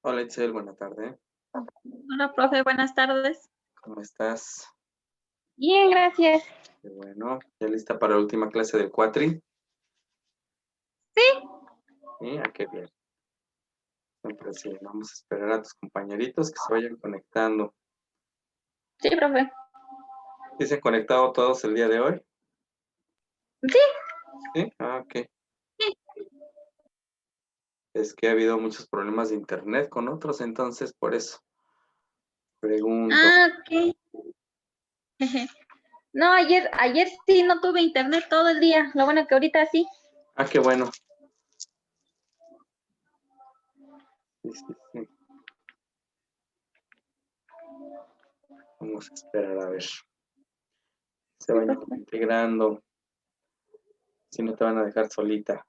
Hola Itzel, buena tarde. Hola, profe, buenas tardes. ¿Cómo estás? Bien, gracias. Qué bueno. ¿Ya lista para la última clase del cuatri? Sí, Sí, qué bien. Siempre sí. Vamos a esperar a tus compañeritos que se vayan conectando. sí, profe. ¿Sí se han conectado todos el día de hoy? Sí, Sí. Ok. sí. Es que ha habido muchos problemas de internet con otros, entonces por eso pregunto. Ok. No, ayer sí no tuve internet todo el día. Lo bueno que ahorita sí. Qué bueno. Sí, sí, sí. Vamos a esperar a ver. Se Sí, vayan profe. integrando. Si no te van a dejar solita.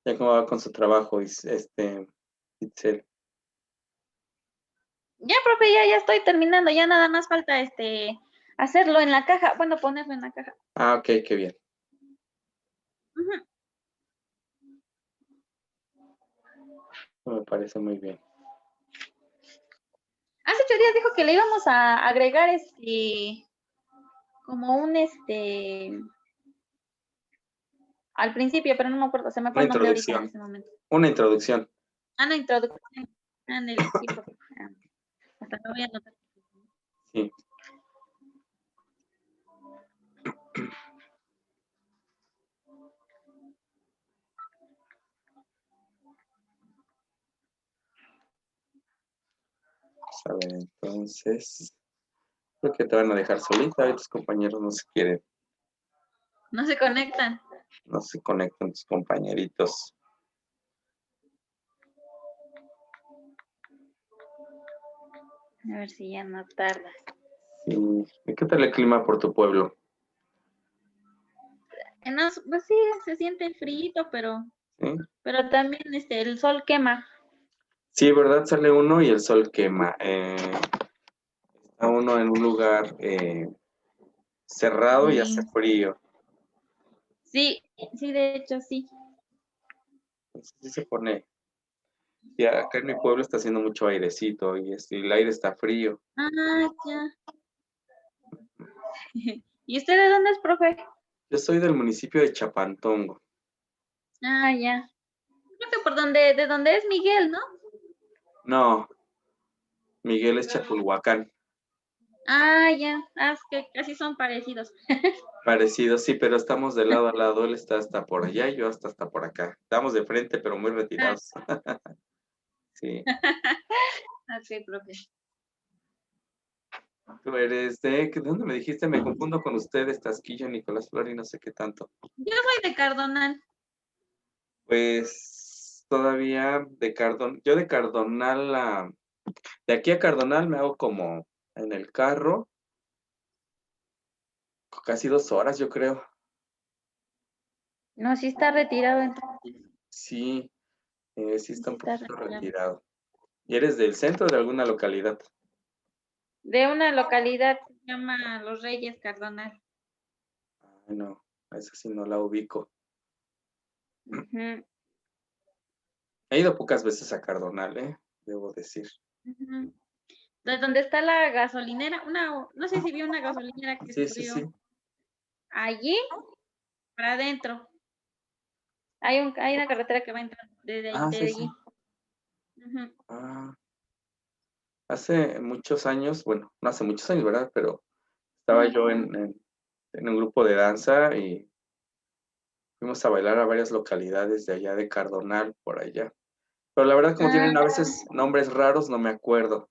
Ya cómo va con su trabajo, Itzel. Ya, profe, ya estoy terminando. Ya nada más falta hacerlo en la caja. Bueno, ponerlo en la caja. Ok, qué bien. Ujú. Me parece muy bien. Hace 8 días dijo que le íbamos a agregar como un al principio, pero no me acuerdo, se me fue Una el nombre ahorita en introducción. ese momento. Una introducción. La introducción. Ándele, sí, profe. Hasta lo voy a anotar. Sí. Vamos a ver, entonces. Creo que te van a dejar solita. Y tus compañeros no se quieren. No se conectan. No se conectan tus compañeritos. A ver si ya no tarda. Sí. ¿Y qué tal el clima por tu pueblo? Pues sí, se siente frío, Sí. pero también el sol quema. Sí, ¿verdad? Sale uno y el sol quema. Está uno en un lugar cerrado y hace Sí, frío. sí, sí, de hecho sí. Entonces, sí se pone. Y acá en mi pueblo está haciendo mucho airecito y el aire está frío. Ah, ya. ¿Y usted de dónde es, profe? Yo soy del municipio de Chapantongo. Ah, ya. Creo que de donde es Miguel, ¿no? No, Miguel es Chapulhuacán. Ah, ya. Ah, es que casi son parecidos. Parecido, sí, pero estamos de lado a lado. Él está hasta por allá y yo hasta por acá. Estamos de frente, pero muy Ah, retirados. Sí. ok, profe. Tú eres ¿de dónde me dijiste? Me confundo con ustedes, Tasquillo, Nicolás Flor y no sé qué tanto. Yo soy de Cardonal. Pues todavía yo de Cardonal de aquí a Cardonal me hago como en el carro, casi 2 horas, yo creo. No, sí está retirado entonces. Sí, sí Sí está un está poquito retirado. retirado. ¿Y eres del centro de alguna localidad? De una localidad que se llama Los Reyes Cardonal. Ay, no, esa sí no la ubico. Ujú, He ido pocas veces a Cardonal, debo decir. ujú. De donde está la gasolinera, no sé si vio una gasolinera que se Sí, sí, sí. abrió allí para adentro. Hay una carretera que va entrando de Sí, sí. allí. Ujú. Ah, hace muchos años, bueno, no hace muchos años, ¿verdad? Pero estaba yo en un grupo de danza y fuimos a bailar a varias localidades de allá de Cardonal, por allá. Pero la verdad, como Ah, tienen a veces nombres raros, no me acuerdo.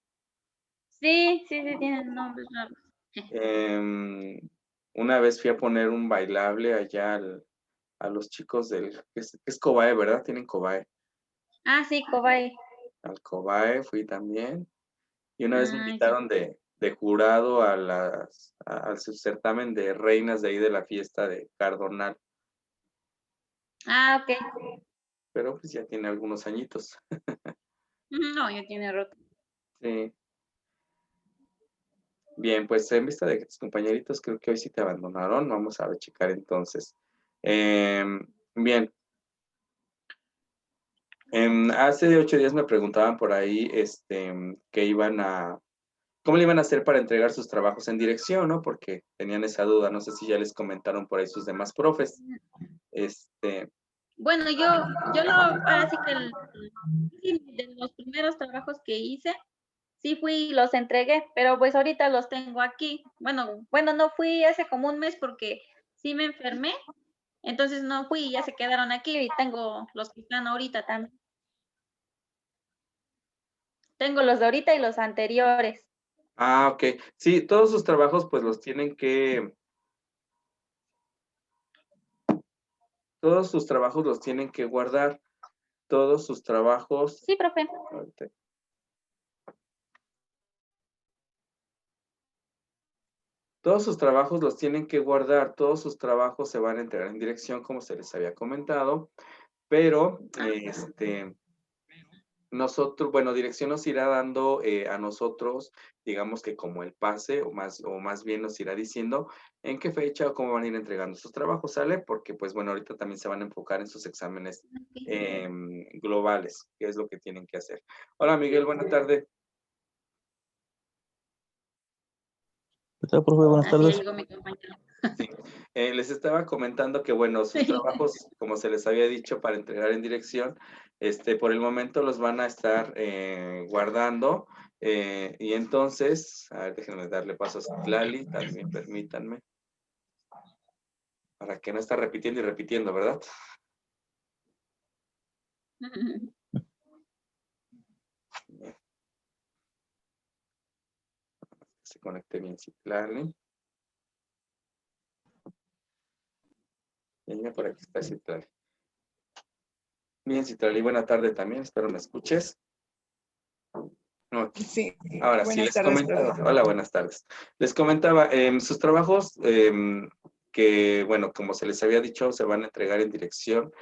sí, tienen nombres raros. Em, una vez fui a poner un bailable allá a los chicos que es Cobae, ¿verdad? Tienen Cobae. Ah, sí, Cobay. Al Cobae fui también. Y una vez me Ah, ya. invitaron de jurado al subcertamen de reinas de ahí de la fiesta de Cardonal. Ah, ok. Pero pues ya tiene algunos añitos. Ujú, no, ya tiene roto. Sí. Bien, pues en vista de que tus compañeritos creo que hoy sí te abandonaron, vamos a checar entonces. Bien. Hace 8 días me preguntaban por ahí cómo le iban a hacer para entregar sus trabajos en dirección, ¿no? Porque tenían esa duda. No sé si ya les comentaron por ahí sus demás profes. Bueno, ahora sí que de los primeros trabajos que hice, sí fui y los entregué, pero pues ahorita los tengo aquí. Bueno, no fui hace como un mes porque sí me enfermé, entonces no fui y ya se quedaron aquí y tengo los que están ahorita también. Tengo los de ahorita y los anteriores. Ah, ok. Sí, todos sus trabajos pues los tienen que... Todos sus trabajos los tienen que guardar. Todos sus trabajos... Sí, profe. Todos sus trabajos los tienen que guardar. Todos sus trabajos se van a entregar en dirección, como se les había comentado. Pero, nosotros, bueno, dirección nos irá dando a nosotros, digamos que como el pase, o más bien nos irá diciendo en qué fecha o cómo van a ir entregando sus trabajos, ¿sale? Porque, pues bueno, ahorita también se van a enfocar en sus exámenes globales, que es lo que tienen que hacer. Hola, Miguel, buena tarde. ¿Qué tal, profe? Buenas Así tardes. llegó mi compañero. Sí. Les estaba comentando que, bueno, sus trabajos, como se les había dicho, para entregar en dirección, por el momento los van a estar guardando. Y entonces, a ver, déjenme darle paso a Citlali, también permítanme, para que no está repitiendo y repitiendo, ¿verdad? Se conecte bien Citlali. Y ya por aquí está Citlali. Bien, Citlali, buena tarde también, espero me escuches. Okay. Sí, Ahora sí, buenas les tardes, comentaba. profe. Hola, buenas tardes. Les comentaba, sus trabajos, que, bueno, como se les había dicho, se van a entregar en dirección.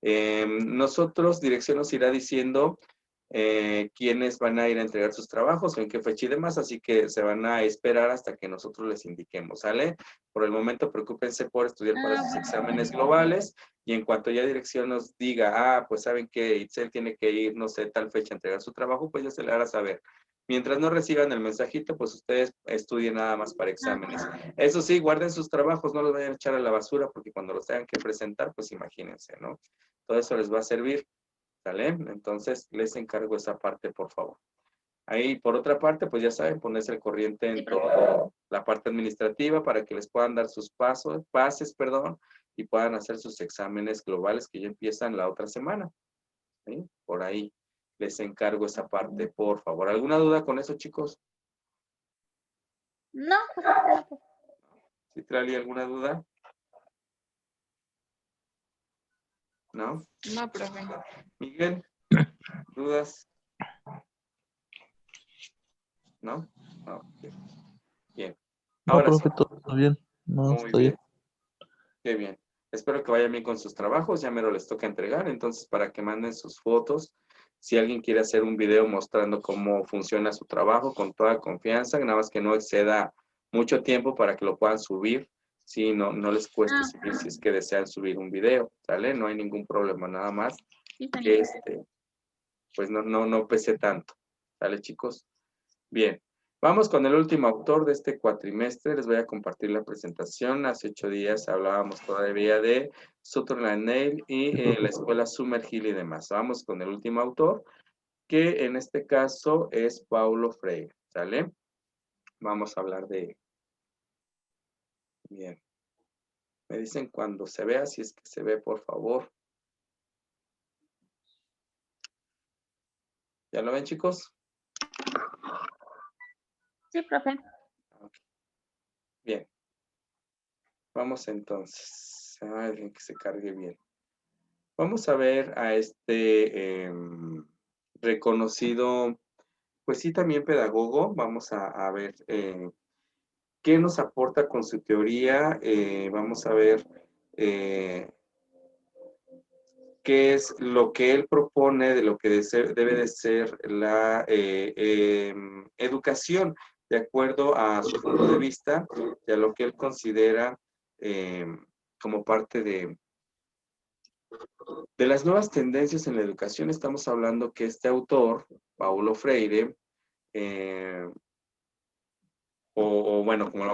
Nosotros, dirección nos irá diciendo quiénes van a ir a entregar sus trabajos, en qué fecha y demás, así que se van a esperar hasta que nosotros les indiquemos, ¿sale? Por el momento, preocúpense por estudiar para sus exámenes globales y en cuanto ya dirección nos diga, pues saben que Itzel tiene que ir, no sé, tal fecha a entregar su trabajo, pues ya se le hará saber. Mientras no reciban el mensajito, pues ustedes estudien nada más para exámenes. Eso sí, guarden sus trabajos, no los vayan a echar a la basura, porque cuando los tengan que presentar, pues imagínense, ¿no? Todo eso les va a servir, ¿sale? Entonces, les encargo esa parte, por favor. Ahí, por otra parte, pues ya saben, ponerse al corriente en toda la parte administrativa para que les puedan dar sus pases, y puedan hacer sus exámenes globales que ya empiezan la otra semana. ¿Sí? Por ahí les encargo esa parte, por favor. ¿Alguna duda con eso, chicos? No, pues no. ¿Citlali, alguna duda? ¿No? No, profe. Miguel, ¿dudas? ¿No? No. Bien. No, Ahora sí. profe, todo bien. No, Muy está bien. bien. Qué bien. Espero que vayan bien con sus trabajos. Ya mero les toca entregar. Entonces, para que manden sus fotos. Si alguien quiere hacer un video mostrando cómo funciona su trabajo, con toda confianza, nada más que no exceda mucho tiempo para que lo puedan subir. Si no les cueste subir si es que desean subir un video, ¿sale? No hay ningún problema, nada más que pues no pese tanto. ¿Sale, chicos? Bien. Vamos con el último autor de este cuatrimestre. Les voy a compartir la presentación. Hace 8 días hablábamos todavía de Sutherland Nail y la escuela Summerhill y demás. Vamos con el último autor, que en este caso es Paulo Freire. ¿Sale? Vamos a hablar de él. Bien. Me dicen cuando se vea, si es que se ve, por favor. ¿Ya lo ven, chicos? Sí, profe. Okay. Bien. Vamos entonces. Ay, que se cargue bien. Vamos a ver a este reconocido, pues sí, también pedagogo. Vamos a ver qué nos aporta con su teoría. Vamos a ver qué es lo que él propone de lo que debe de ser la educación, de acuerdo a su punto de vista y a lo que él considera como parte de De las nuevas tendencias en la educación estamos hablando que este autor, Paulo Freire, eh, bueno, como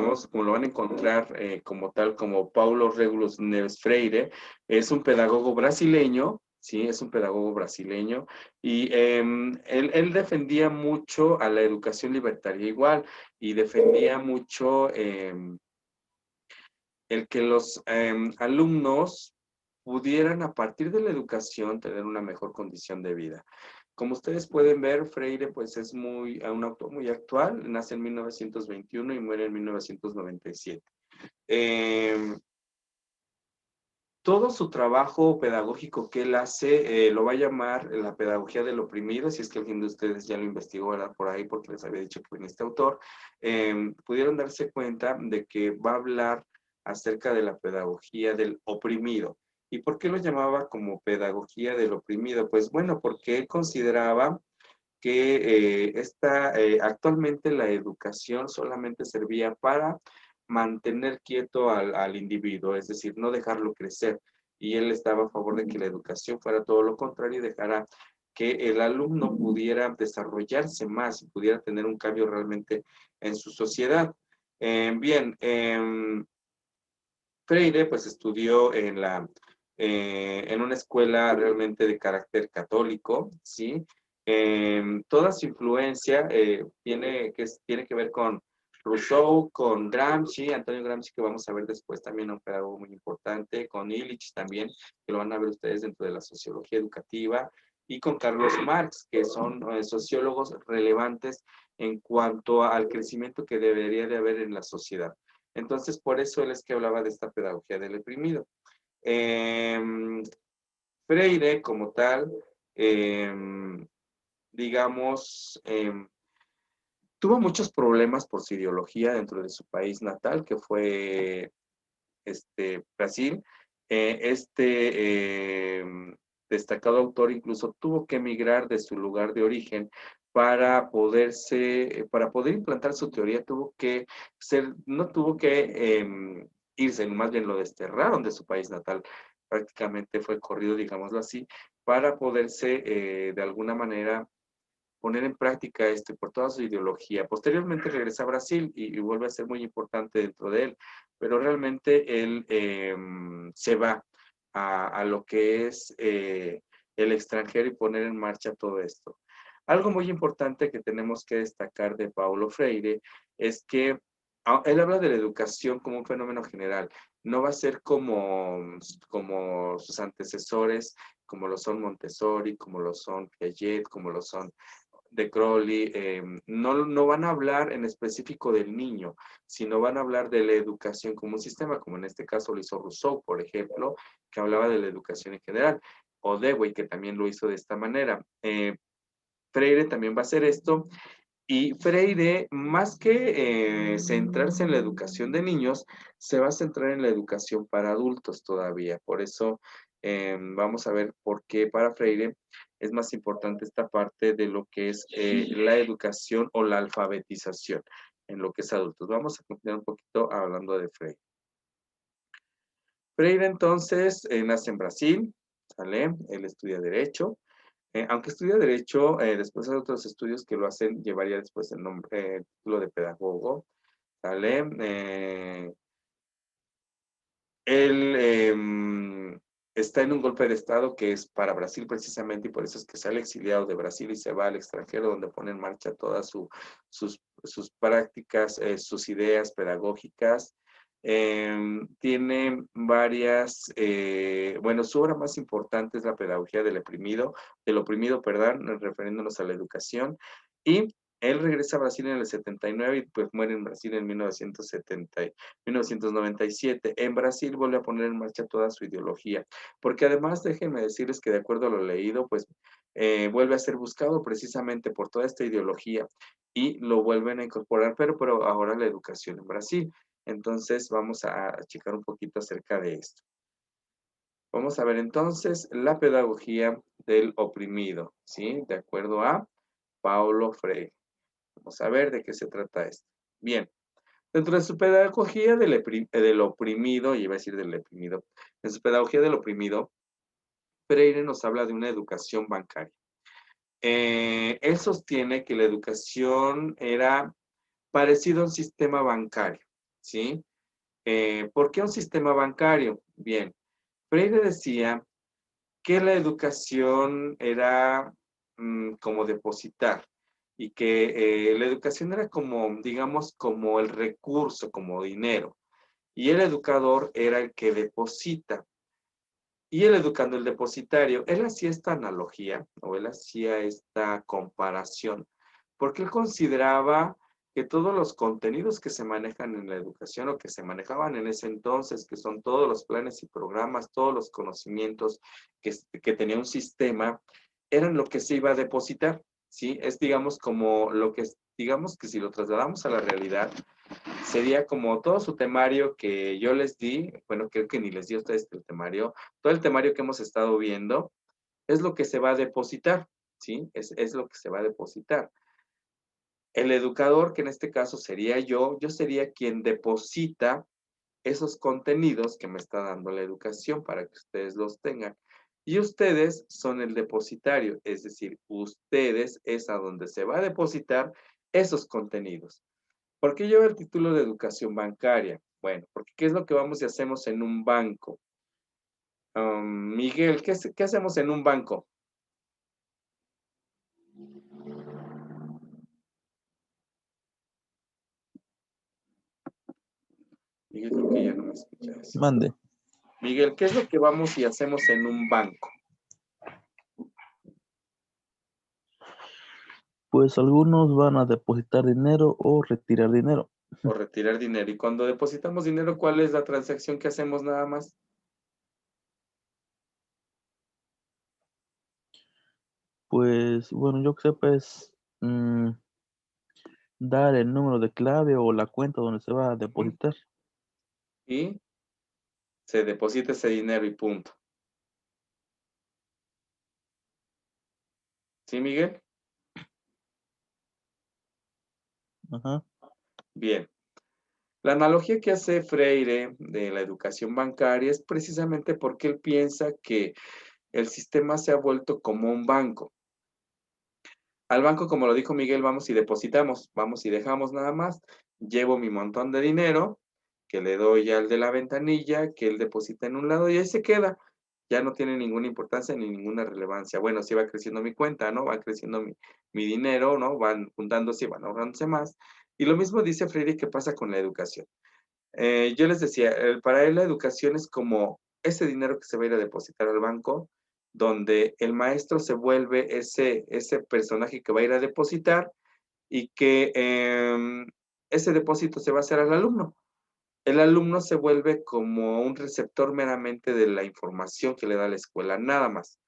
lo van a encontrar como tal, como Paulo Regulus Neves Freire, es un pedagogo brasileño, sí, es un pedagogo brasileño, y él defendía mucho a la educación libertaria igual, y defendía mucho el que los alumnos pudieran a partir de la educación tener una mejor condición de vida. Como ustedes pueden ver, Freire pues es un autor muy actual, nace en 1921 y muere en 1997. Todo su trabajo pedagógico que él hace lo va a llamar la pedagogía del oprimido, si es que alguien de ustedes ya lo investigó, ¿verdad? Por ahí, porque les había dicho que en este autor, pudieron darse cuenta de que va a hablar acerca de la pedagogía del oprimido. ¿Y por qué lo llamaba como pedagogía del oprimido? Pues bueno, porque él consideraba que actualmente la educación solamente servía para mantener quieto al individuo, es decir, no dejarlo crecer. Y él estaba a favor de que la educación fuera todo lo contrario y dejara que el alumno pudiera desarrollarse más y pudiera tener un cambio realmente en su sociedad. Bien, Freire pues estudió en una escuela realmente de carácter católico, ¿sí? Toda su influencia tiene que ver con Rousseau, con Gramsci, Antonio Gramsci, que vamos a ver después también, un pedagogo muy importante, con Illich también, que lo van a ver ustedes dentro de la sociología educativa, y con Carlos Marx, que son sociólogos relevantes en cuanto al crecimiento que debería de haber en la sociedad. Entonces, por eso él es que hablaba de esta pedagogía del oprimido. Freire, como tal, digamos, tuvo muchos problemas por su ideología dentro de su país natal, que fue Brasil. Destacado autor incluso tuvo que emigrar de su lugar de origen para poder implantar su teoría, no tuvo que irse, más bien lo desterraron de su país natal, prácticamente fue corrido, digámoslo así, para poderse de alguna manera poner en práctica por toda su ideología. Posteriormente regresa a Brasil y vuelve a ser muy importante dentro de él, pero realmente él se va a lo que es el extranjero y poner en marcha todo esto. Algo muy importante que tenemos que destacar de Paulo Freire es que él habla de la educación como un fenómeno general. No va a ser como sus antecesores, como lo son Montessori, como lo son Piaget, como lo son de Crowley, no van a hablar en específico del niño, sino van a hablar de la educación como un sistema, como en este caso lo hizo Rousseau, por ejemplo, que hablaba de la educación en general, o Dewey, que también lo hizo de esta manera. Freire también va a hacer esto, y Freire, más que centrarse en la educación de niños, se va a centrar en la educación para adultos todavía. Por eso vamos a ver por qué para Freire es más importante esta parte de lo que es la educación o la alfabetización en lo que es adultos. Vamos a continuar un poquito hablando de Freire. Freire entonces nace en Brasil, ¿sale? Él estudia Derecho. Aunque estudia Derecho, después hay otros estudios que lo hacen, llevaría después el título de pedagogo, ¿sale? Él está en un golpe de Estado que es para Brasil precisamente, y por eso es que sale exiliado de Brasil y se va al extranjero, donde pone en marcha todas sus prácticas, sus ideas pedagógicas. Tiene bueno, su obra más importante es la pedagogía del oprimido, perdón, refiriéndonos a la educación, y él regresa a Brasil en el 79 y pues muere en Brasil en 1997. En Brasil vuelve a poner en marcha toda su ideología, porque además déjenme decirles que de acuerdo a lo leído, pues vuelve a ser buscado precisamente por toda esta ideología y lo vuelven a incorporar, pero ahora la educación en Brasil. Entonces vamos a checar un poquito acerca de esto. Vamos a ver entonces la pedagogía del oprimido, ¿sí? De acuerdo a Paulo Freire. Vamos a ver de qué se trata esto. Bien, dentro de su pedagogía del oprimido, y iba a decir del oprimido, en su pedagogía del oprimido, Freire nos habla de una educación bancaria. Él sostiene que la educación era parecido a un sistema bancario, ¿sí? ¿Por qué un sistema bancario? Bien, Freire decía que la educación era como depositar y que la educación era como, digamos, como el recurso, como dinero. Y el educador era el que deposita. Y el educando, el depositario, él hacía esta analogía o él hacía esta comparación porque él consideraba que todos los contenidos que se manejan en la educación o que se manejaban en ese entonces, que son todos los planes y programas, todos los conocimientos que tenía un sistema, eran lo que se iba a depositar, ¿sí? Es, digamos, como lo que, digamos que si lo trasladamos a la realidad, sería como todo su temario que yo les di, bueno, creo que ni les di a ustedes el temario, todo el temario que hemos estado viendo, es lo que se va a depositar, ¿sí? Es lo que se va a depositar. El educador, que en este caso sería yo sería quien deposita esos contenidos que me está dando la educación para que ustedes los tengan. Y ustedes son el depositario, es decir, ustedes es a donde se va a depositar esos contenidos. ¿Por qué lleva el título de educación bancaria? Bueno, porque ¿qué es lo que vamos y hacemos en un banco? Miguel, ¿qué hacemos en un banco? Miguel, creo que ya no me escuchas. Mande. Miguel, ¿qué es lo que vamos y hacemos en un banco? Pues algunos van a depositar dinero o retirar dinero. O retirar dinero. Y cuando depositamos dinero, ¿cuál es la transacción que hacemos nada más? Pues bueno, yo que sepa es dar el número de clave o la cuenta donde se va a depositar. Y se deposita ese dinero y punto. ¿Sí, Miguel? Ajá. Bien. La analogía que hace Freire de la educación bancaria es precisamente porque él piensa que el sistema se ha vuelto como un banco. Al banco, como lo dijo Miguel, vamos y depositamos, vamos y dejamos nada más. Llevo mi montón de dinero que le doy al de la ventanilla, que él deposita en un lado y ahí se queda. Ya no tiene ninguna importancia ni ninguna relevancia. Bueno, sí va creciendo mi cuenta, ¿no? Va creciendo mi dinero, ¿no? Van juntándose y van ahorrándose más. Y lo mismo dice Freire que pasa con la educación. Yo les decía, para él la educación es como ese dinero que se va a ir a depositar al banco, donde el maestro se vuelve ese personaje que va a ir a depositar y que ese depósito se va a hacer al alumno. El alumno se vuelve como un receptor meramente de la información que le da la escuela, nada más.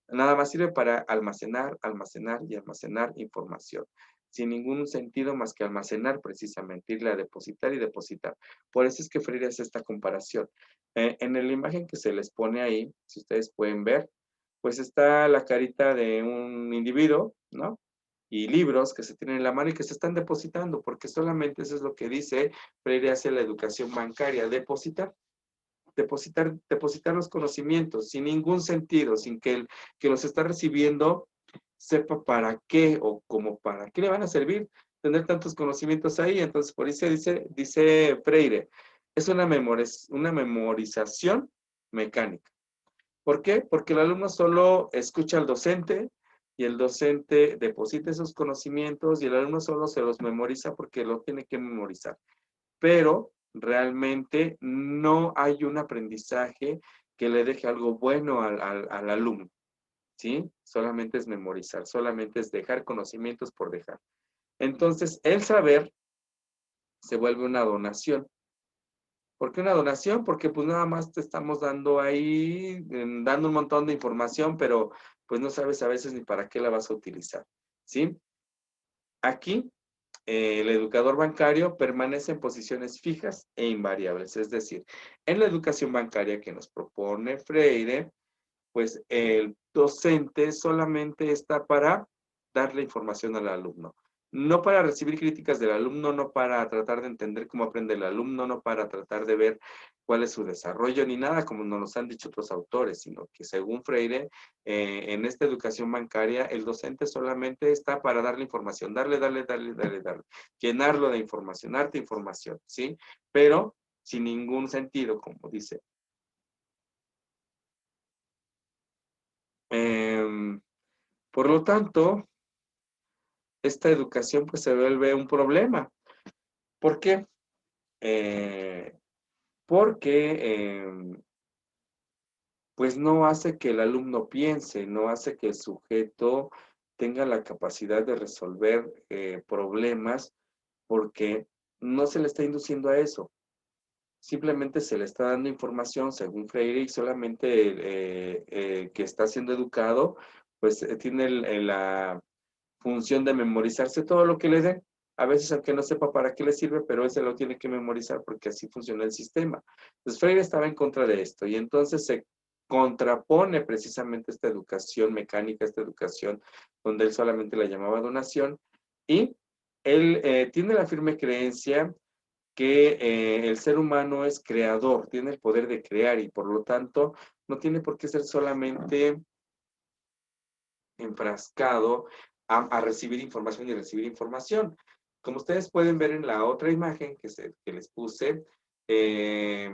Nada más sirve para almacenar, almacenar y almacenar información, sin ningún sentido más que almacenar precisamente, irle a depositar y depositar. Por eso es que Freire hace esta comparación. En la imagen que se les pone ahí, si ustedes pueden ver, pues está la carita de un individuo, ¿no? Y libros que se tienen en la mano y que se están depositando, porque solamente eso es lo que dice Freire hace la educación bancaria, depositar los conocimientos sin ningún sentido, sin que el que los está recibiendo sepa para qué o como para qué le van a servir tener tantos conocimientos ahí. Entonces, por eso dice Freire, es una memorización mecánica. ¿Por qué? Porque el alumno solo escucha al docente y el docente deposita esos conocimientos y el alumno solo se los memoriza porque lo tiene que memorizar. Pero realmente no hay un aprendizaje que le deje algo bueno al alumno, ¿sí? Solamente es memorizar, solamente es dejar conocimientos por dejar. Entonces, el saber se vuelve una donación. ¿Por qué una donación? Porque pues nada más te estamos dando ahí, dando un montón de información, pero pues no sabes a veces ni para qué la vas a utilizar, ¿sí? Aquí el educador bancario permanece en posiciones fijas e invariables. Es decir, en la educación bancaria que nos propone Freire, pues el docente solamente está para darle información al alumno. No para recibir críticas del alumno, no para tratar de entender cómo aprende el alumno, no para tratar de ver cuál es su desarrollo, ni nada como nos los han dicho otros autores, sino que según Freire, en esta educación bancaria, el docente solamente está para darle información, darle, llenarlo de información, darte información, ¿sí? Pero sin ningún sentido, como dice. Por lo tanto, esta educación pues se vuelve un problema. ¿Por qué? Porque pues no hace que el alumno piense, no hace que el sujeto tenga la capacidad de resolver problemas, porque no se le está induciendo a eso. Simplemente se le está dando información según Freire y solamente que está siendo educado, pues tiene la función de memorizarse todo lo que le den. A veces aunque no sepa para qué le sirve, pero ese lo tiene que memorizar porque así funciona el sistema. Entonces Freire estaba en contra de esto y entonces se contrapone precisamente esta educación mecánica, esta educación donde él solamente la llamaba donación, y él tiene la firme creencia que el ser humano es creador, tiene el poder de crear y por lo tanto no tiene por qué ser solamente enfrascado a recibir información y recibir información. Como ustedes pueden ver en la otra imagen que les puse, y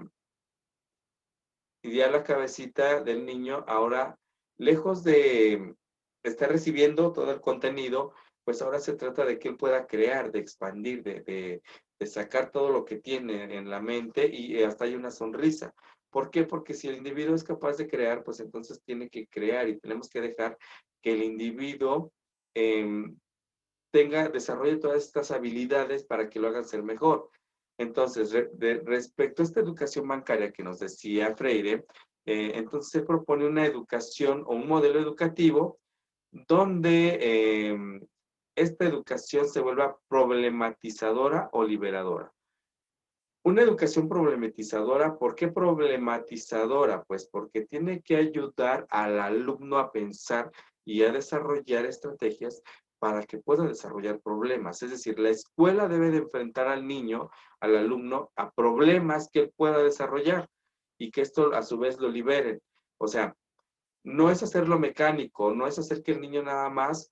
ya la cabecita del niño ahora, lejos de estar recibiendo todo el contenido, pues ahora se trata de que él pueda crear, de expandir, de sacar todo lo que tiene en la mente y hasta hay una sonrisa. ¿Por qué? Porque si el individuo es capaz de crear, pues entonces tiene que crear y tenemos que dejar que el individuo desarrolle todas estas habilidades para que lo hagan ser mejor. Entonces, respecto a esta educación bancaria que nos decía Freire, entonces se propone una educación o un modelo educativo donde esta educación se vuelva problematizadora o liberadora. Una educación problematizadora, ¿por qué problematizadora? Pues porque tiene que ayudar al alumno a pensar y a desarrollar estrategias para que pueda desarrollar problemas. Es decir, la escuela debe de enfrentar al niño, al alumno, a problemas que él pueda desarrollar y que esto a su vez lo liberen. O sea, no es hacerlo mecánico, no es hacer que el niño nada más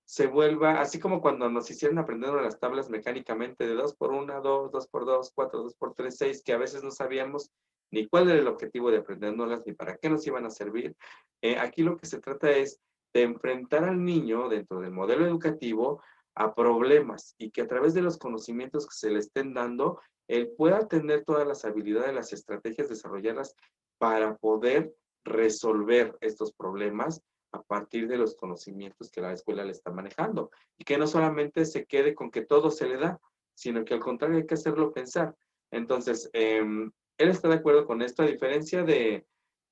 se vuelva, así como cuando nos hicieron aprender las tablas mecánicamente de 2 por 1, 2, 2 por 2, 4, 2 por 3, 6, que a veces no sabíamos ni cuál era el objetivo de aprendernoslas, ni para qué nos iban a servir. Aquí lo que se trata es de enfrentar al niño dentro del modelo educativo a problemas y que a través de los conocimientos que se le estén dando, él pueda tener todas las habilidades, las estrategias, desarrollarlas para poder resolver estos problemas a partir de los conocimientos que la escuela le está manejando. Y que no solamente se quede con que todo se le da, sino que al contrario hay que hacerlo pensar. Entonces, él está de acuerdo con esto, a diferencia de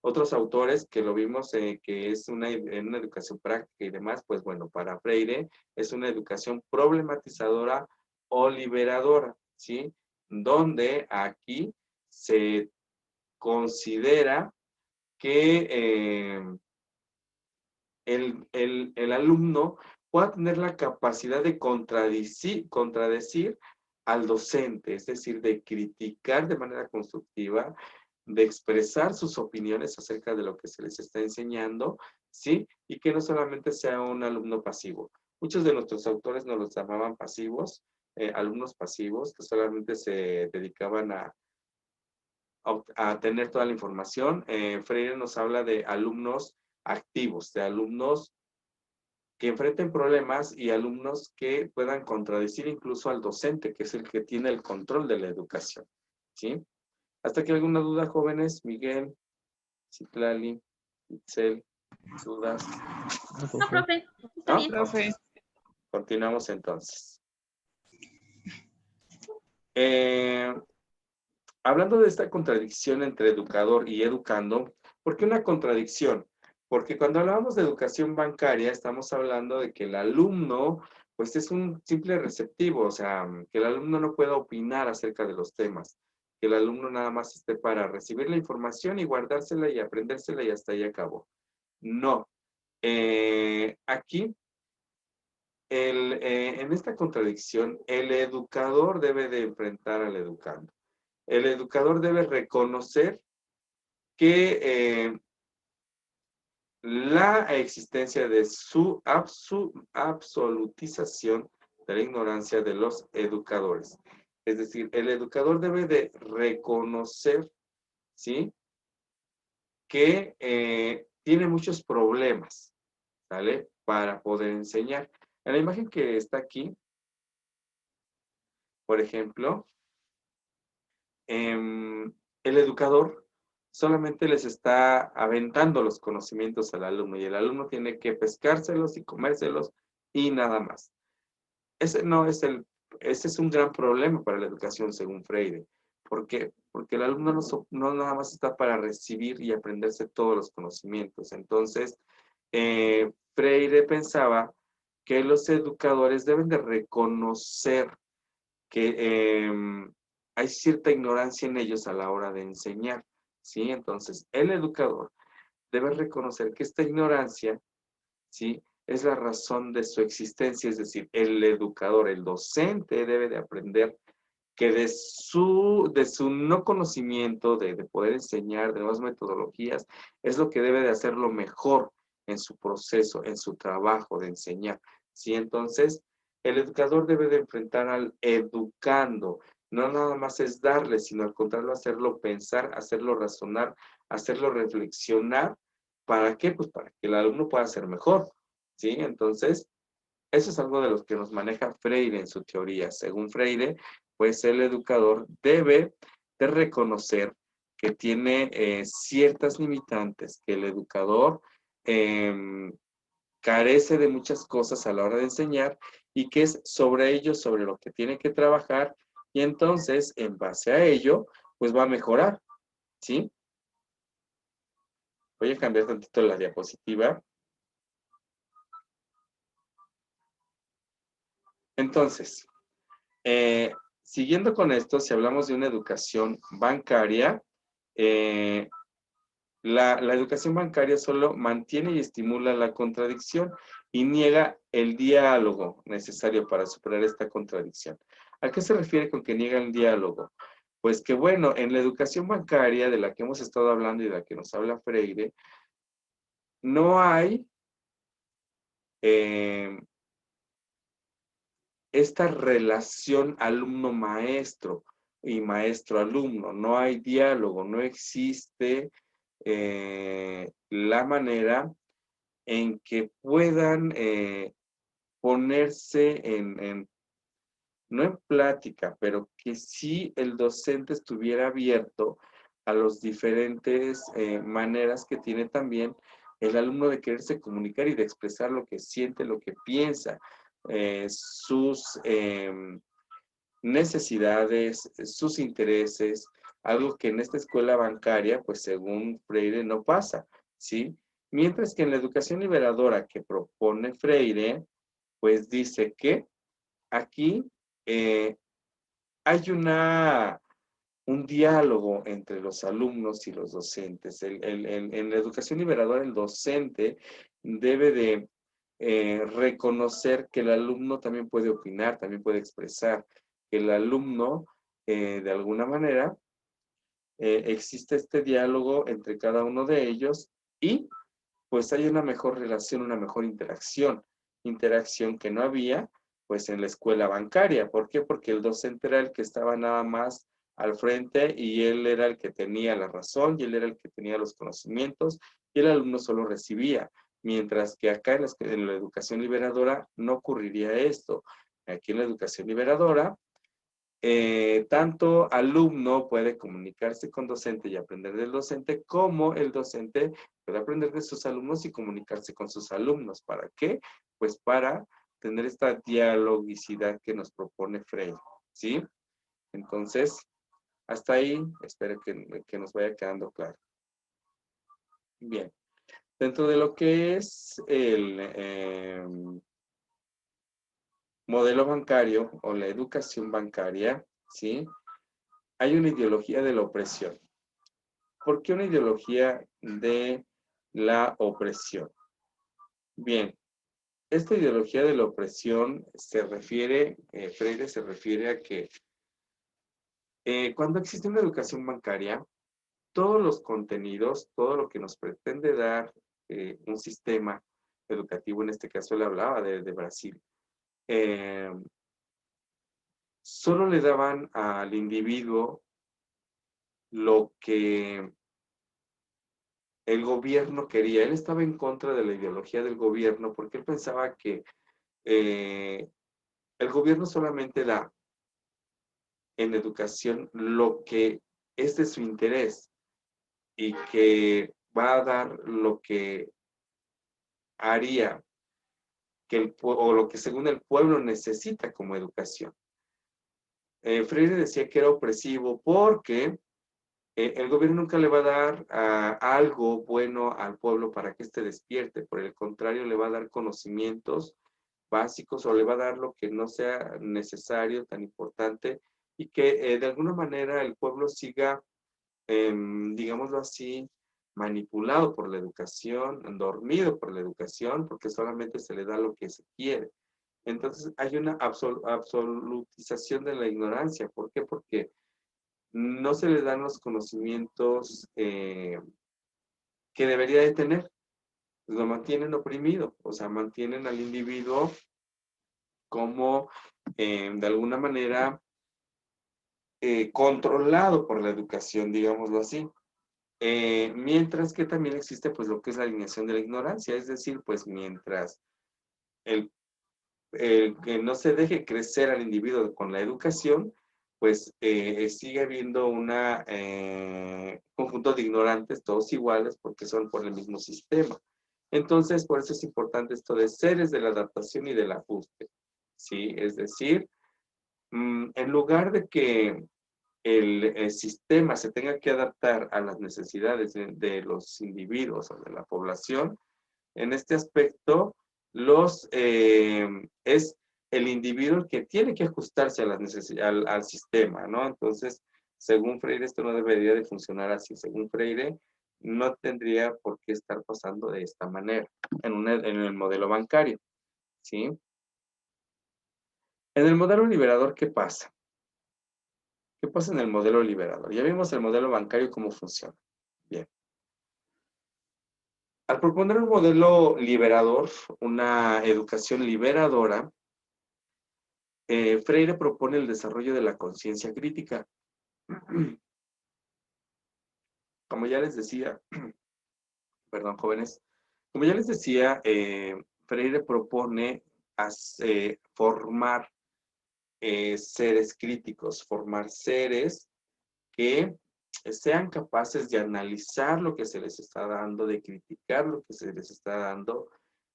otros autores que lo vimos, que es una educación práctica y demás, pues bueno, para Freire es una educación problematizadora o liberadora, ¿sí? Donde aquí se considera que el alumno pueda tener la capacidad de contradecir al docente, es decir, de criticar de manera constructiva, de expresar sus opiniones acerca de lo que se les está enseñando, ¿sí? Y que no solamente sea un alumno pasivo. Muchos de nuestros autores nos los llamaban pasivos, alumnos pasivos, que solamente se dedicaban a tener toda la información. Freire nos habla de alumnos activos, de alumnos que enfrenten problemas y alumnos que puedan contradecir incluso al docente, que es el que tiene el control de la educación, ¿sí? ¿Hasta aquí alguna duda, jóvenes? Miguel, Citlali, Itzel, dudas. No, profe, está ¿No? bien. Profe, Continuamos entonces. Hablando de esta contradicción entre educador y educando, ¿por qué una contradicción? Porque cuando hablamos de educación bancaria, estamos hablando de que el alumno, pues es un simple receptivo, o sea, que el alumno no pueda opinar acerca de los temas, que el alumno nada más esté para recibir la información y guardársela y aprendérsela y hasta ahí acabó. No. Aquí, en esta contradicción, el educador debe de enfrentar al educando. El educador debe reconocer que la existencia de su absolutización de la ignorancia de los educadores. Es decir, el educador debe de reconocer, ¿sí?, que tiene muchos problemas, ¿sale?, para poder enseñar. En la imagen que está aquí, por ejemplo, el educador solamente les está aventando los conocimientos al alumno y el alumno tiene que pescárselos y comérselos y nada más. Ese es un gran problema para la educación según Freire. ¿Por qué? Porque el alumno no nada más está para recibir y aprenderse todos los conocimientos. Entonces, Freire pensaba que los educadores deben de reconocer que hay cierta ignorancia en ellos a la hora de enseñar, ¿sí? Entonces, el educador debe reconocer que esta ignorancia, ¿sí?, es la razón de su existencia, es decir, el educador, el docente debe de aprender que de su no conocimiento, de poder enseñar, de nuevas metodologías, es lo que debe de hacerlo mejor en su proceso, en su trabajo de enseñar, ¿sí? Entonces, el educador debe de enfrentar al educando, no nada más es darle, sino al contrario, hacerlo pensar, hacerlo razonar, hacerlo reflexionar. ¿Para qué? Pues para que el alumno pueda ser mejor, ¿sí? Entonces, eso es algo de lo que nos maneja Freire en su teoría. Según Freire, pues el educador debe de reconocer que tiene ciertas limitantes, que el educador carece de muchas cosas a la hora de enseñar y que es sobre ello, sobre lo que tiene que trabajar y entonces, en base a ello, pues va a mejorar, ¿sí? Voy a cambiar tantito la diapositiva. Entonces, siguiendo con esto, si hablamos de una educación bancaria, la educación bancaria solo mantiene y estimula la contradicción y niega el diálogo necesario para superar esta contradicción. ¿A qué se refiere con que niega el diálogo? Pues que bueno, en la educación bancaria de la que hemos estado hablando y de la que nos habla Freire, no hay esta relación alumno-maestro y maestro-alumno. No hay diálogo, no existe la manera en que puedan ponerse no en plática, pero que sí el docente estuviera abierto a los diferentes maneras que tiene también el alumno de quererse comunicar y de expresar lo que siente, lo que piensa, sus necesidades, sus intereses, algo que en esta escuela bancaria, pues según Freire, no pasa, ¿sí? Mientras que en la educación liberadora que propone Freire, pues dice que aquí hay un diálogo entre los alumnos y los docentes. En la educación liberadora, el docente debe de reconocer que el alumno también puede opinar, también puede expresar, que el alumno, de alguna manera, existe este diálogo entre cada uno de ellos y pues hay una mejor relación, una mejor interacción que no había pues en la escuela bancaria. ¿Por qué? Porque el docente era el que estaba nada más al frente y él era el que tenía la razón y él era el que tenía los conocimientos y el alumno solo recibía. Mientras que acá en la educación liberadora no ocurriría esto. Aquí en la educación liberadora, tanto alumno puede comunicarse con docente y aprender del docente, como el docente puede aprender de sus alumnos y comunicarse con sus alumnos. ¿Para qué? Pues para tener esta dialogicidad que nos propone Freire, ¿sí? Entonces, hasta ahí, espero que nos vaya quedando claro. Bien. Dentro de lo que es el modelo bancario o la educación bancaria, ¿sí? Hay una ideología de la opresión. ¿Por qué una ideología de la opresión? Bien, esta ideología de la opresión se refiere, Freire se refiere a que Cuando existe una educación bancaria, todos los contenidos, todo lo que nos pretende dar un sistema educativo, en este caso le hablaba de Brasil, solo le daban al individuo lo que el gobierno quería. Él estaba en contra de la ideología del gobierno porque él pensaba que el gobierno solamente da en educación lo que es de su interés y que va a dar lo que haría que o lo que según el pueblo necesita como educación. Freire decía que era opresivo porque el gobierno nunca le va a dar algo bueno al pueblo para que éste despierte, por el contrario, le va a dar conocimientos básicos o le va a dar lo que no sea necesario, tan importante, y que de alguna manera el pueblo siga, digámoslo así, manipulado por la educación, dormido por la educación, porque solamente se le da lo que se quiere. Entonces hay una absolutización de la ignorancia. ¿Por qué? Porque no se le dan los conocimientos que debería de tener. Pues lo mantienen oprimido, o sea, mantienen al individuo como de alguna manera controlado por la educación, digámoslo así. Mientras que también existe pues lo que es la alineación de la ignorancia, es decir, pues mientras el que no se deje crecer al individuo con la educación, pues sigue habiendo un conjunto de ignorantes, todos iguales, porque son por el mismo sistema. Entonces, por eso es importante esto de seres de la adaptación y del ajuste, ¿sí? Es decir, en lugar de que el sistema se tenga que adaptar a las necesidades de los individuos o de la población, en este aspecto, es el individuo el que tiene que ajustarse a las al sistema, ¿no? Entonces, según Freire, esto no debería de funcionar así. Según Freire, no tendría por qué estar pasando de esta manera en el modelo bancario, ¿sí? En el modelo liberador, ¿qué pasa? ¿Qué pasa en el modelo liberador? Ya vimos el modelo bancario cómo funciona. Bien. Al proponer un modelo liberador, una educación liberadora, Freire propone el desarrollo de la conciencia crítica. Como ya les decía, perdón, jóvenes, como ya les decía, Freire propone formar seres críticos, formar seres que sean capaces de analizar lo que se les está dando, de criticar lo que se les está dando,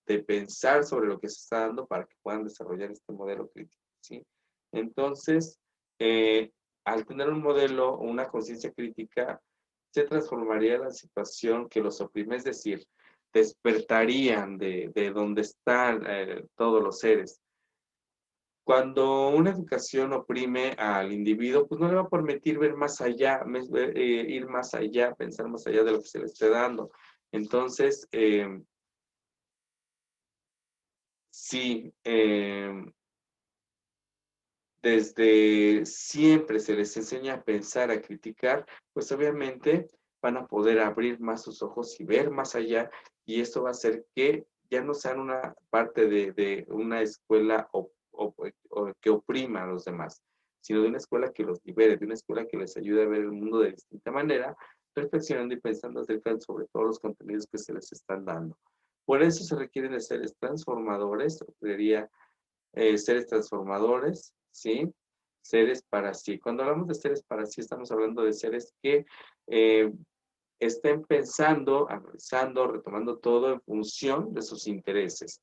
de pensar sobre lo que se está dando para que puedan desarrollar este modelo crítico, ¿sí? Entonces, al tener un modelo o una conciencia crítica, se transformaría la situación que los oprime, es decir, despertarían de donde están todos los seres. Cuando una educación oprime al individuo, pues no le va a permitir ver más allá, ir más allá, pensar más allá de lo que se le esté dando. Entonces, sí, desde siempre se les enseña a pensar, a criticar, pues obviamente van a poder abrir más sus ojos y ver más allá, y esto va a hacer que ya no sean una parte de una escuela que oprima a los demás, sino de una escuela que los libere, de una escuela que les ayude a ver el mundo de distinta manera, reflexionando y pensando acerca sobre todos los contenidos que se les están dando. Por eso se requieren de seres transformadores, o creería seres transformadores, ¿sí? Seres para sí. Cuando hablamos de seres para sí, estamos hablando de seres que estén pensando, analizando, retomando todo en función de sus intereses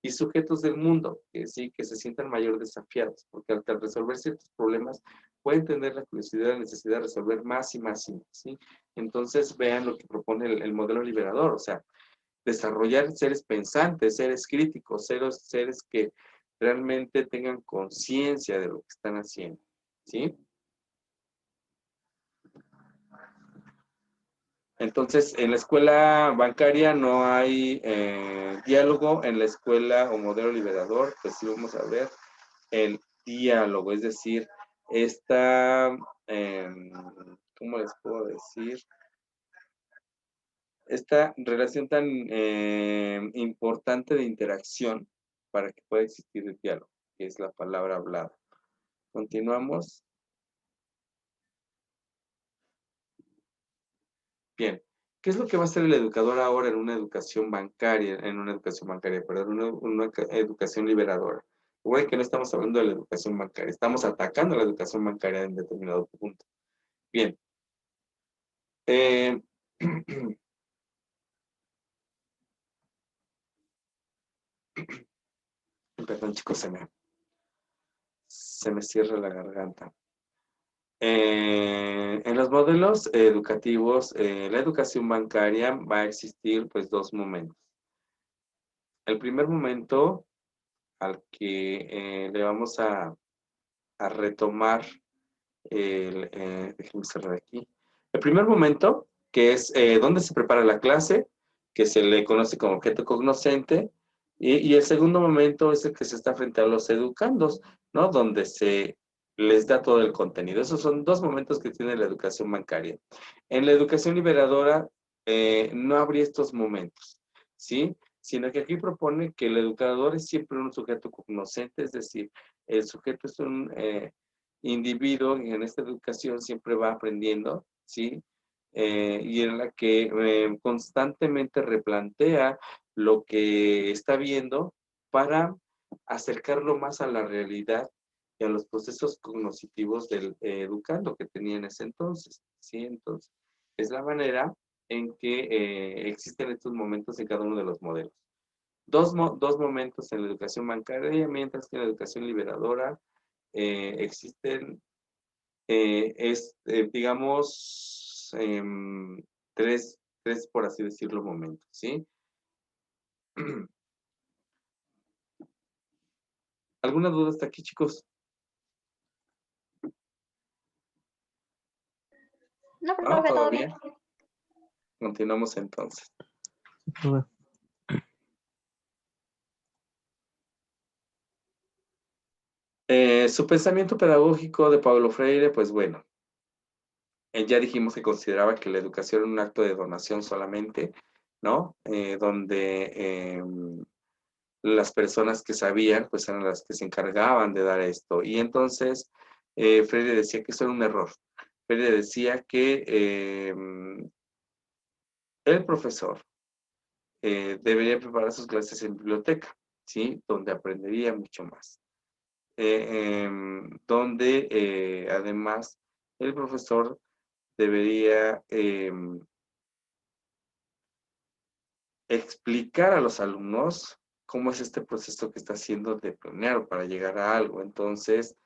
y sujetos del mundo, que sí, que se sientan mayor desafiados, porque al resolver ciertos problemas pueden tener la curiosidad, la necesidad de resolver más y más y más, ¿sí? Entonces vean lo que propone el modelo liberador, o sea, desarrollar seres pensantes, seres críticos, seres que realmente tengan conciencia de lo que están haciendo, ¿sí? Entonces, en la escuela bancaria no hay diálogo, en la escuela o modelo liberador, pues sí vamos a ver el diálogo, es decir, esta, ¿cómo les puedo decir? Esta relación tan importante de interacción para que pueda existir el diálogo, que es la palabra hablada. Continuamos. Bien. ¿Qué es lo que va a hacer el educador ahora en una educación bancaria, perdón, una educación liberadora? Igual que no estamos hablando de la educación bancaria, estamos atacando la educación bancaria en determinado punto. Bien. Perdón, chicos, se me cierra la garganta. En los modelos educativos, la educación bancaria va a existir pues dos momentos. El primer momento al que le vamos a retomar, déjenme cerrar aquí. El primer momento, que es donde se prepara la clase, que se le conoce como objeto cognoscente, y el segundo momento es el que se está frente a los educandos, ¿no? Donde se les da todo el contenido. Esos son dos momentos que tiene la educación bancaria. En la educación liberadora no habría estos momentos, ¿sí? Sino que aquí propone que el educador es siempre un sujeto cognoscente, es decir, el sujeto es un individuo y en esta educación siempre va aprendiendo, ¿sí? Y en la que constantemente replantea lo que está viendo para acercarlo más a la realidad y a los procesos cognitivos del educando que tenía en ese entonces, ¿sí? Entonces, es la manera en que existen estos momentos en cada uno de los modelos. Dos momentos en la educación bancaria, mientras que en la educación liberadora existen, digamos, tres, por así decirlo, momentos, ¿sí? ¿Alguna duda hasta aquí, chicos? No, profe, todo bien. Continuamos entonces. Profe. Su pensamiento pedagógico de Paulo Freire, pues bueno, ya dijimos que consideraba que la educación era un acto de donación solamente, ¿no? Donde las personas que sabían, pues eran las que se encargaban de dar esto. Y entonces Freire decía que eso era un error. Freire decía que el profesor debería preparar sus clases en biblioteca, ¿sí? Donde aprendería mucho más. Donde además el profesor debería explicar a los alumnos cómo es este proceso que está haciendo de planear para llegar a algo. Entonces,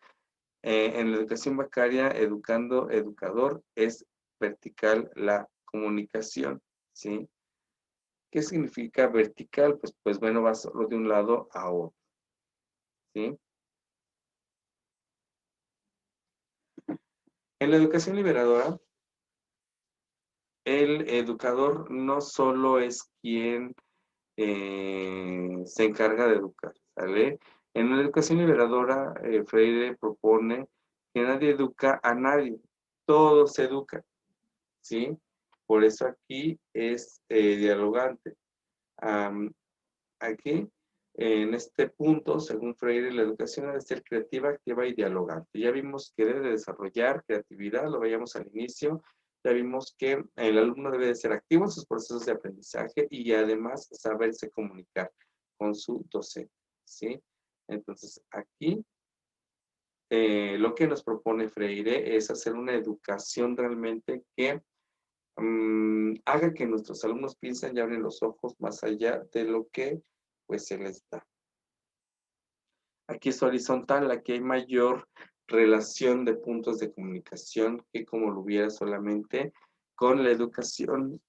en la educación bancaria, educador, es vertical la comunicación, ¿sí? ¿Qué significa vertical? Pues bueno, va solo de un lado a otro, ¿sí? En la educación liberadora, el educador no solo es quien se encarga de educar, ¿sale? En la educación liberadora, Freire propone que nadie educa a nadie, todos se educan, ¿sí? Por eso aquí es dialogante. Aquí, en este punto, según Freire, la educación debe ser creativa, activa y dialogante. Ya vimos que debe de desarrollar creatividad, lo veíamos al inicio. Ya vimos que el alumno debe de ser activo en sus procesos de aprendizaje y además saberse comunicar con su docente, ¿sí? Entonces, aquí lo que nos propone Freire es hacer una educación realmente que haga que nuestros alumnos piensen y abren los ojos más allá de lo que pues se les da. Aquí es horizontal, aquí hay mayor relación de puntos de comunicación que como lo hubiera solamente con la educación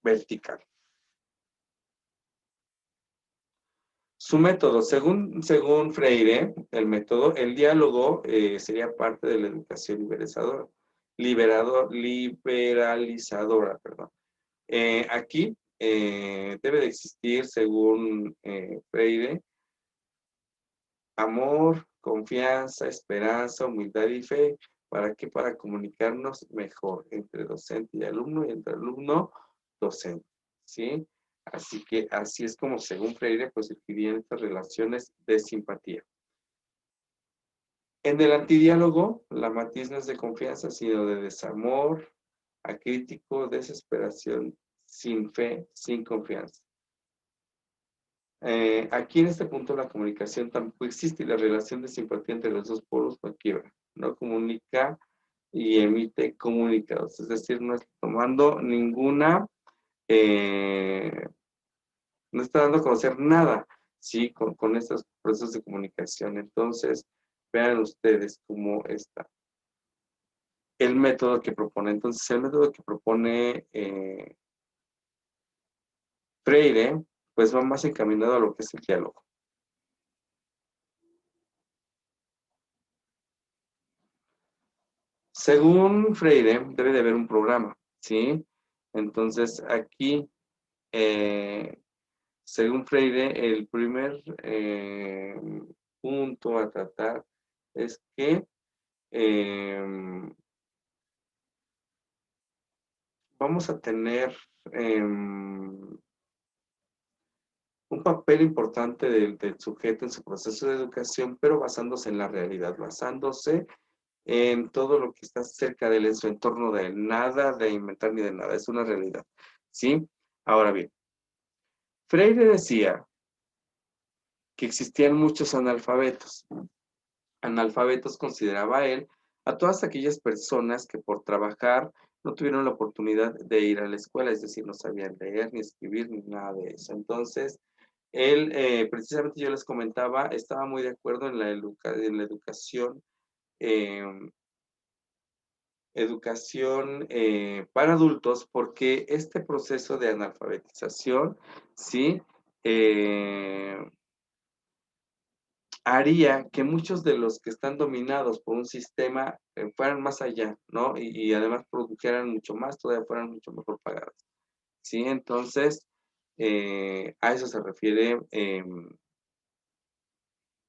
vertical. Su método, según Freire, el diálogo sería parte de la educación liberalizadora, perdón. Aquí debe de existir, según Freire, amor, confianza, esperanza, humildad y fe. ¿Para qué? Para comunicarnos mejor entre docente y alumno y entre alumno docente, ¿sí? Así que así es como, según Freire, pues surgirían estas relaciones de simpatía. En el antidiálogo, la matiz no es de confianza, sino de desamor, acrítico, desesperación, sin fe, sin confianza. Aquí en este punto la comunicación tampoco existe y la relación de simpatía entre los dos polos no quiebra, no comunica y emite comunicados, es decir, no está tomando ninguna, no está dando a conocer nada, ¿sí? Con estos procesos de comunicación. Entonces, vean ustedes cómo está el método que propone. Entonces, el método que propone Freire, pues va más encaminado a lo que es el diálogo. Según Freire, debe de haber un programa, ¿sí? Entonces, aquí, según Freire, el primer punto a tratar es que vamos a tener un papel importante del sujeto en su proceso de educación, pero basándose en la realidad, basándose en todo lo que está cerca de él, en su entorno, de él, nada de inventar ni de nada, es una realidad, ¿sí? Ahora bien, Freire decía que existían muchos analfabetos. Analfabetos consideraba él a todas aquellas personas que por trabajar no tuvieron la oportunidad de ir a la escuela, es decir, no sabían leer ni escribir ni nada de eso. Entonces, él, precisamente yo les comentaba, estaba muy de acuerdo en la educación, para adultos, porque este proceso de analfabetización, ¿sí? Haría que muchos de los que están dominados por un sistema fueran más allá, ¿no? Y además produjeran mucho más, todavía fueran mucho mejor pagados, ¿sí? Entonces, a eso se refiere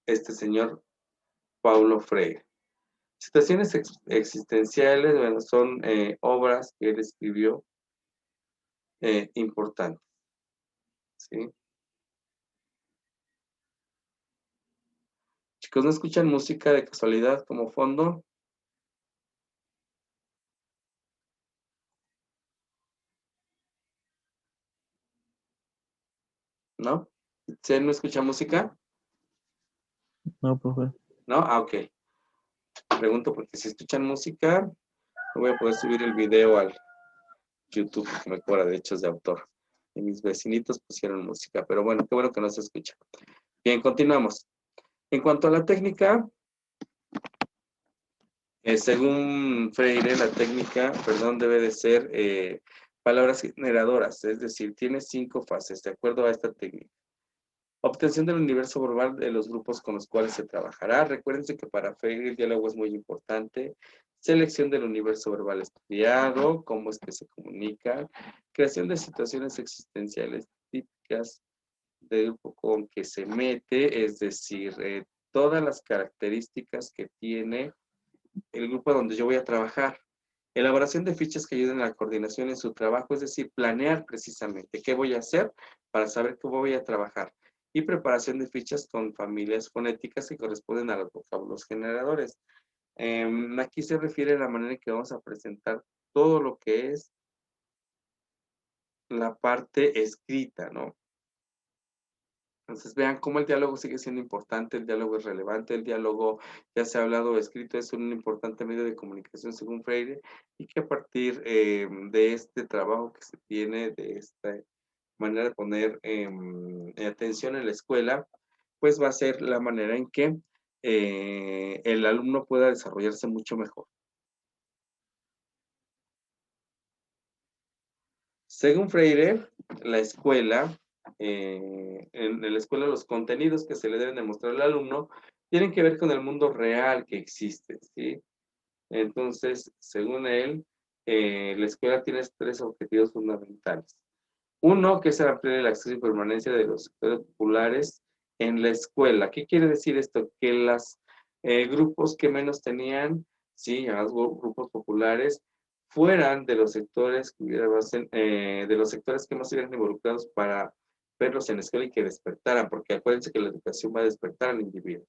este señor Paulo Freire. Situaciones existenciales, bueno, son obras que él escribió importantes, ¿sí? Chicos, ¿no escuchan música de casualidad como fondo? ¿No? ¿Sí, no escucha música? No, profe. ¿No? Ah, ok. Pregunto porque si escuchan música, no voy a poder subir el video al YouTube porque me cobra derechos de autor. Y mis vecinitos pusieron música, pero bueno, qué bueno que no se escucha. Bien, continuamos. En cuanto a la técnica, según Freire, la técnica, perdón, debe de ser palabras generadoras, es decir, tiene 5 fases, de acuerdo a esta técnica. Obtención del universo verbal de los grupos con los cuales se trabajará. Recuérdense que para Freire el diálogo es muy importante. Selección del universo verbal estudiado, cómo es que se comunica, creación de situaciones existenciales típicas del grupo con que se mete, es decir, todas las características que tiene el grupo donde yo voy a trabajar. Elaboración de fichas que ayuden a la coordinación en su trabajo, es decir, planear precisamente qué voy a hacer para saber cómo voy a trabajar. Y preparación de fichas con familias fonéticas que corresponden a los vocablos generadores. Aquí se refiere a la manera en que vamos a presentar todo lo que es la parte escrita, ¿no? Entonces vean cómo el diálogo sigue siendo importante, el diálogo es relevante, el diálogo, ya se ha hablado o escrito, es un importante medio de comunicación según Freire, y que a partir de este trabajo que se tiene, de esta manera de poner atención en la escuela, pues va a ser la manera en que el alumno pueda desarrollarse mucho mejor. Según Freire, la escuela, en la escuela los contenidos que se le deben demostrar al alumno tienen que ver con el mundo real que existe, ¿sí? Entonces, según él, la escuela tiene 3 objetivos fundamentales. Uno, que es ampliar el acceso y permanencia de los sectores populares en la escuela. ¿Qué quiere decir esto? Que las Grupos que menos tenían, sí, llamados grupos populares, fueran de los sectores que de los sectores que más estuvieran involucrados para verlos en la escuela y que despertaran, porque acuérdense que la educación va a despertar al individuo.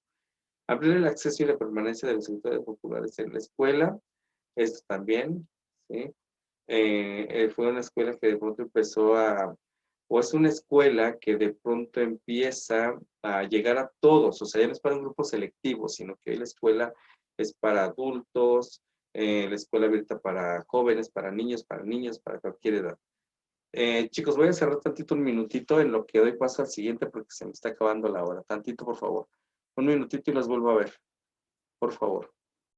Abrir el acceso y la permanencia de los sectores populares en la escuela, esto también, ¿sí? Fue una escuela que de pronto o es una escuela que de pronto empieza a llegar a todos, o sea, ya no es para un grupo selectivo, sino que la escuela es para adultos, la escuela abierta para jóvenes, para niños, para cualquier edad. Chicos, voy a cerrar tantito un minutito en lo que doy paso al siguiente porque se me está acabando la hora. Tantito, por favor. Un minutito y los vuelvo a ver. Por favor.